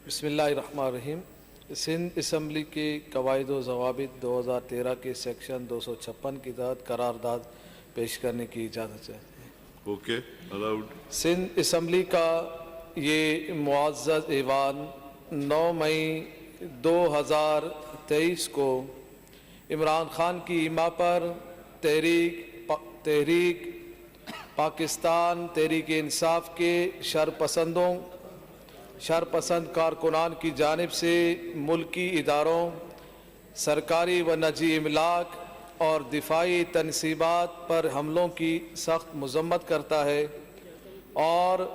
بسم اللہ الرحمن الرحیم۔ سندھ اسمبلی کے قواعد و ضوابط 2013 کے سیکشن 256 کے تحت قرارداد پیش کرنے کی اجازت ہے۔ Okay, allowed. سندھ اسمبلی کا یہ معزز ایوان 9 مئی 2023 کو عمران خان کی ایما پر تحریک پاکستان تحریک انصاف کے شرپسند کارکنان کی جانب سے ملکی اداروں، سرکاری و نجی املاک اور دفاعی تنصیبات پر حملوں کی سخت مذمت کرتا ہے، اور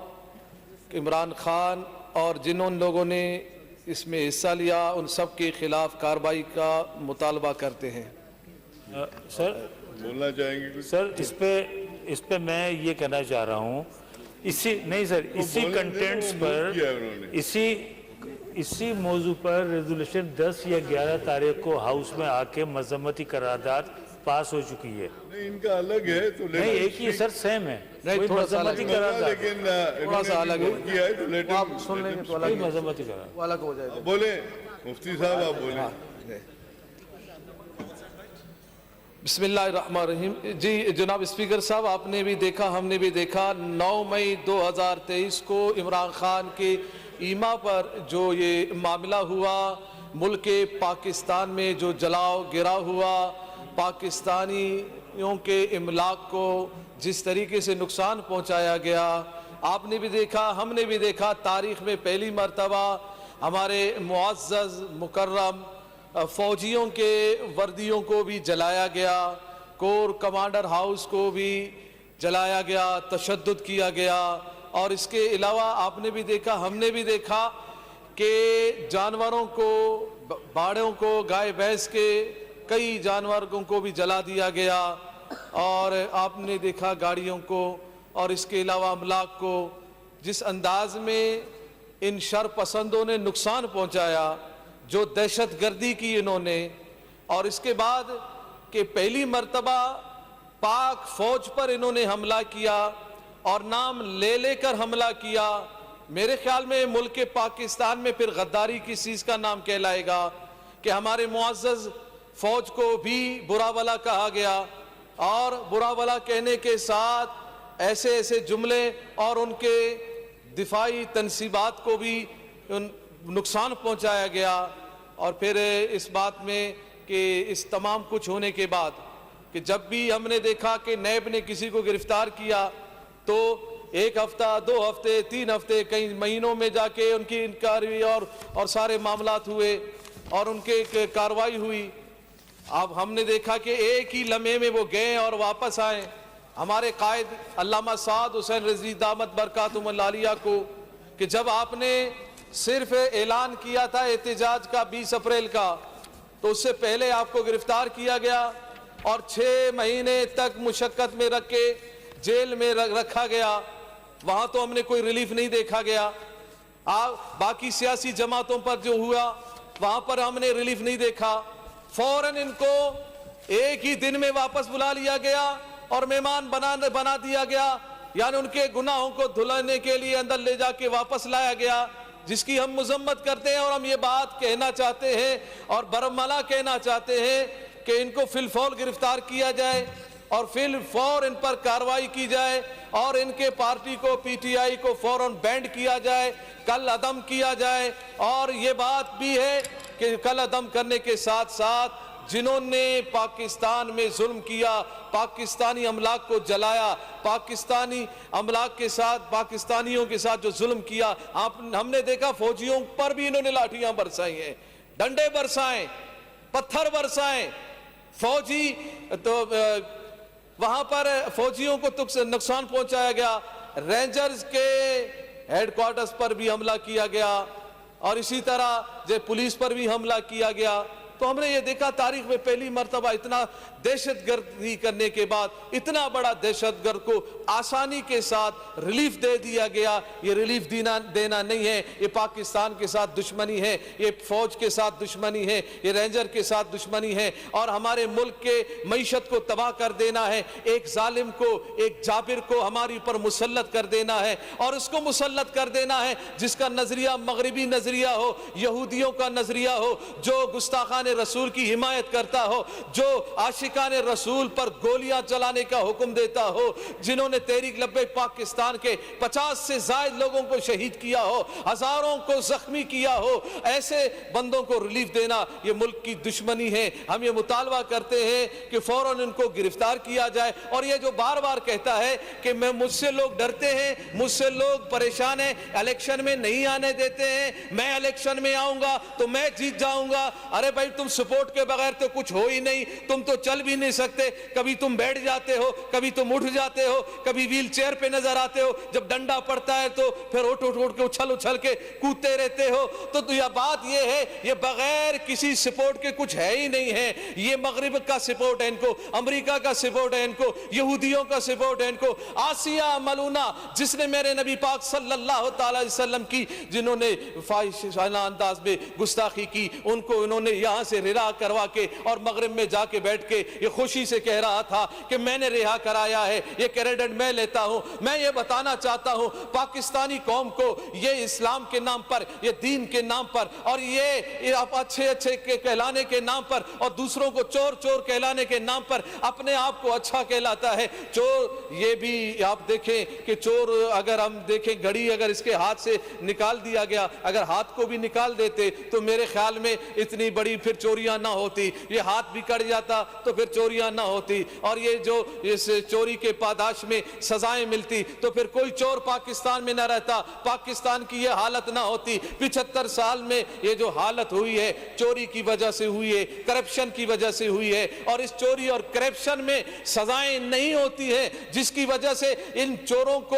عمران خان اور جن لوگوں نے اس میں حصہ لیا ان سب کے خلاف کارروائی کا مطالبہ کرتے ہیں۔ سر بولنا چاہیں گے کچھ؟ سر اس پہ میں یہ کہنا چاہ رہا ہوں، اسی کنٹینٹس پر اسی موضوع پر ریزولوشن 10 یا 11 تاریخ کو ہاؤس میں آ کے مذمتی قرارداد پاس ہو چکی ہے۔ نہیں، ان کا الگ ہے تو نہیں، ایک ہی سر سیم ہے، نہیں، تھوڑا سا الگ ہے، لیکن تھوڑا سا الگ ہے، کیا ہے تو آپ سن لیں گے تو الگ کوئی مذمتی قرارداد وہ الگ ہو جائے گا۔ بولیں مفتی صاحب، آپ بولیں۔ بسم اللہ الرحمن الرحیم۔ جی جناب اسپیکر صاحب، آپ نے بھی دیکھا، ہم نے بھی دیکھا، 9 مئی 2023 کو عمران خان کے ایما پر جو یہ معاملہ ہوا، ملک پاکستان میں جو جلاؤ گرا ہوا، پاکستانیوں کے املاک کو جس طریقے سے نقصان پہنچایا گیا، آپ نے بھی دیکھا، ہم نے بھی دیکھا، تاریخ میں پہلی مرتبہ ہمارے معزز مکرم فوجیوں کے وردیوں کو بھی جلایا گیا، کور کمانڈر ہاؤس کو بھی جلایا گیا، تشدد کیا گیا، اور اس کے علاوہ آپ نے بھی دیکھا، ہم نے بھی دیکھا کہ جانوروں کو، باڑوں کو، گائے بھینس کے کئی جانوروں کو بھی جلا دیا گیا، اور آپ نے دیکھا گاڑیوں کو، اور اس کے علاوہ املاک کو جس انداز میں ان شرپسندوں نے نقصان پہنچایا، جو دہشت گردی کی انہوں نے، اور اس کے بعد کہ پہلی مرتبہ پاک فوج پر انہوں نے حملہ کیا اور نام لے لے کر حملہ کیا۔ میرے خیال میں ملک پاکستان میں پھر غداری کس چیز کا نام کہلائے گا کہ ہمارے معزز فوج کو بھی برا بھلا کہا گیا، اور برا بھلا کہنے کے ساتھ ایسے ایسے جملے، اور ان کے دفاعی تنصیبات کو بھی نقصان پہنچایا گیا۔ اور پھر اس بات میں کہ اس تمام کچھ ہونے کے بعد کہ جب بھی ہم نے دیکھا کہ نیب نے کسی کو گرفتار کیا تو 1 ہفتہ، 2 ہفتے، 3 ہفتے، کئی مہینوں میں جا کے ان کی انکوائری اور سارے معاملات ہوئے اور ان کے کارروائی ہوئی۔ اب ہم نے دیکھا کہ ایک ہی لمحے میں وہ گئے اور واپس آئے۔ ہمارے قائد علامہ سعد حسین رضوی دامت برکاتہم العالیہ کو کہ جب آپ نے صرف اعلان کیا تھا احتجاج کا 20 اپریل کا، تو اس سے پہلے آپ کو گرفتار کیا گیا اور 6 مہینے تک مشقت میں رکھ کے جیل میں رکھا گیا۔ وہاں تو ہم نے کوئی ریلیف نہیں دیکھا گیا۔ باقی سیاسی جماعتوں پر جو ہوا وہاں پر ہم نے ریلیف نہیں دیکھا۔ فوراً ان کو ایک ہی دن میں واپس بلا لیا گیا اور مہمان بنا دیا گیا، یعنی ان کے گناہوں کو دھلانے کے لیے اندر لے جا کے واپس لایا گیا، جس کی ہم مذمت کرتے ہیں، اور ہم یہ بات کہنا چاہتے ہیں اور برملا کہنا چاہتے ہیں کہ ان کو فی الفور گرفتار کیا جائے اور فی الفور ان پر کارروائی کی جائے، اور ان کے پارٹی کو، پی ٹی آئی کو فوراً بینڈ کیا جائے، کل عدم کیا جائے۔ اور یہ بات بھی ہے کہ کل عدم کرنے کے ساتھ ساتھ جنہوں نے پاکستان میں ظلم کیا، پاکستانی املاک کو جلایا، پاکستانی املاک کے ساتھ، پاکستانیوں کے ساتھ جو ظلم کیا، ہم نے دیکھا فوجیوں پر بھی انہوں نے لاٹھیاں برسائی ہیں، ڈنڈے برسائیں، پتھر برسائیں، فوجی تو وہاں پر فوجیوں کو نقصان پہنچایا گیا، رینجرز کے ہیڈ کوارٹرز پر بھی حملہ کیا گیا، اور اسی طرح پولیس پر بھی حملہ کیا گیا۔ تو ہم نے یہ دیکھا تاریخ میں پہلی مرتبہ اتنا دہشت گردی کرنے کے بعد اتنا بڑا دہشت گرد کو آسانی کے ساتھ ریلیف دے دیا گیا. یہ ریلیف دینا نہیں ہے, یہ پاکستان کے ساتھ دشمنی ہے, یہ فوج کے ساتھ دشمنی ہے, یہ رینجر کے ساتھ دشمنی ہے, اور ہمارے ملک کے معیشت کو تباہ کر دینا ہے. ایک ظالم کو, ایک جابر کو ہماری پر مسلط کر دینا ہے, اور اس کو مسلط کر دینا ہے جس کا نظریہ مغربی نظریہ ہو, یہودیوں کا نظریہ ہو, جو گستاخان رسول کی حمایت کرتا ہو, جو عاشقان رسول پر گولیاں چلانے کا حکم دیتا ہو, جنہوں نے تحریک لبیک پاکستان کے 50 سے زائد لوگوں کو شہید کیا ہو, ہزاروں کو زخمی کیا ہو. ایسے بندوں کو ریلیف دینا یہ ملک کی دشمنی ہے. ہم یہ مطالبہ کرتے ہیں کہ فوراً ان کو گرفتار کیا جائے. اور یہ جو بار بار کہتا ہے کہ مجھ سے لوگ ڈرتے ہیں, مجھ سے لوگ پریشان ہیں, الیکشن میں نہیں آنے دیتے ہیں, میں الیکشن میں آؤں گا تو میں جیت جاؤں گا. ارے بھائی تم سپورٹ کے بغیر تو کچھ ہو ہی نہیں, تم تو چل بھی نہیں سکتے. کبھی تم بیٹھ جاتے ہو, کبھی تم اٹھ جاتے ہو, کبھی ویل چیئر پہ نظر آتے ہو, جب ڈنڈا پڑتا ہے تو پھر اٹھ کے اچھل کے کودتے رہتے ہو. تو یہ بات یہ ہے, یہ بغیر کسی سپورٹ کے کچھ ہے ہی نہیں ہے. یہ مغرب کا سپورٹ ہے ان کو, امریکہ کا سپورٹ ہے ان کو, یہودیوں کا سپورٹ ہے ان کو. آسیہ ملونہ جس نے میرے نبی پاک صلی اللہ تعالی علیہ وسلم کی, جنہوں نے فاحشانہ انداز میں گستاخی کی, ان کو انہوں نے یہاں سے رہا کروا کے اور مغرب میں جا کے بیٹھ کے یہ خوشی سے کہہ رہا تھا کہ میں نے رہا کرایا ہے, یہ کریڈٹ میں لیتا ہوں. میں یہ بتانا چاہتا ہوں پاکستانی قوم کو, یہ اسلام کے نام پر, یہ دین کے نام پر, اور یہ اچھے کے کہلانے کے نام پر, اور دوسروں کو چور چور کہلانے کے نام پر اپنے آپ کو اچھا کہلاتا ہے. چور, یہ بھی آپ دیکھیں کہ چور, اگر ہم دیکھیں گھڑی اگر اس کے ہاتھ سے نکال دیا گیا, اگر ہاتھ کو بھی نکال دیتے تو میرے خیال میں اتنی بڑی پھر چوریاں نہ ہوتی. یہ ہاتھ بھی کٹ جاتا تو پھر چوریاں نہ ہوتی. اور یہ جو اس چوری کے پاداش میں سزائیں ملتی تو پھر کوئی چور پاکستان میں نہ رہتا, پاکستان کی یہ حالت نہ ہوتی. 75 سال میں یہ جو حالت ہوئی ہے چوری کی وجہ سے ہوئی ہے, کرپشن کی وجہ سے ہوئی ہے. اور اس چوری اور کرپشن میں سزائیں نہیں ہوتی ہیں, جس کی وجہ سے ان چوروں کو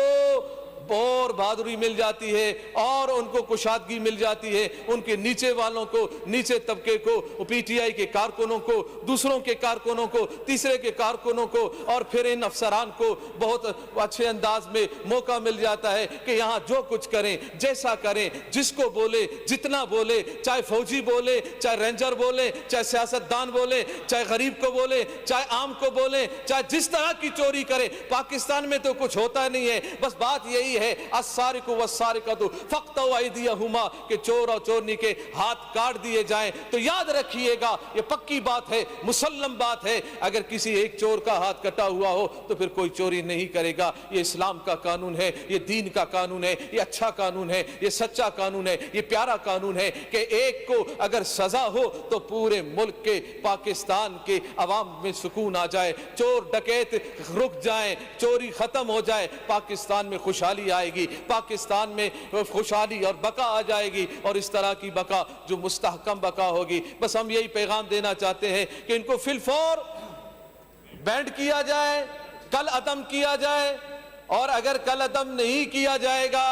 اور بہادری مل جاتی ہے اور ان کو کشادگی مل جاتی ہے. ان کے نیچے والوں کو, نیچے طبقے کو, پی ٹی آئی کے کارکنوں کو, دوسروں کے کارکنوں کو, تیسرے کے کارکنوں کو, اور پھر ان افسران کو بہت اچھے انداز میں موقع مل جاتا ہے کہ یہاں جو کچھ کریں, جیسا کریں, جس کو بولے, جتنا بولے, چاہے فوجی بولے, چاہے رینجر بولے, چاہے سیاستدان بولے, چاہے غریب کو بولے, چاہے عام کو بولے, چاہے جس طرح کی چوری کرے. پاکستان میں تو کچھ ہوتا نہیں ہے. بس بات یہی ہے, السارق والسارقۃ فاقطعوا ایدیہما, کہ چور اور چورنی کے ہاتھ کاٹ دیے جائیں. تو یاد رکھیے گا, یہ پکی بات ہے, مسلم بات ہے, اگر کسی ایک چور کا ہاتھ کٹا ہوا ہو تو پھر کوئی چوری نہیں کرے گا. یہ اسلام کا قانون ہے, یہ دین کا قانون ہے, یہ اچھا قانون ہے, یہ سچا قانون ہے, یہ پیارا قانون ہے کہ ایک کو اگر سزا ہو تو پورے ملک کے, پاکستان کے عوام میں سکون آ جائے, چور ڈکیت رک جائیں, چوری ختم ہو جائے, پاکستان میں خوشحالی آئے گی, پاکستان میں خوشحالی اور بقا آ جائے گی, اور اس طرح کی بقا جو مستحکم بقا ہوگی. بس ہم یہی پیغام دینا چاہتے ہیں کہ ان کو فی الفور بینڈ کیا جائے, کل عدم کیا جائے, اور اگر کل عدم نہیں کیا جائے گا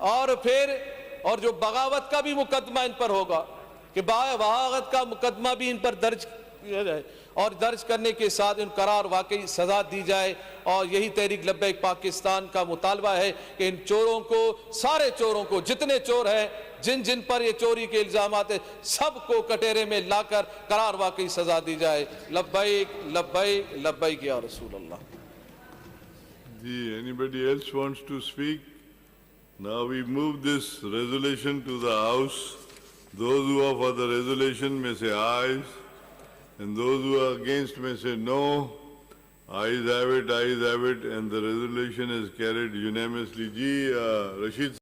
اور پھر اور جو بغاوت کا بھی مقدمہ ان پر ہوگا کہ بغاوت کا مقدمہ بھی ان پر درج کیا جائے, اور درج کرنے کے ساتھ ان قرار واقعی سزا دی جائے. اور یہی تحریک لبیک پاکستان کا مطالبہ ہے کہ ان چوروں کو, سارے چوروں کو, جتنے چور ہیں, جن پر یہ چوری کے الزامات ہیں, سب کو کٹہرے میں لا کر قرار واقعی سزا دی جائے. لبیک لبیک لبیک یا رسول اللہ. Anybody else wants to speak? Now we move this resolution to the House. Those who are for the resolution may say aye, and those who are against may say no. Ayes have it, and the resolution is carried unanimously. Ji, Rashid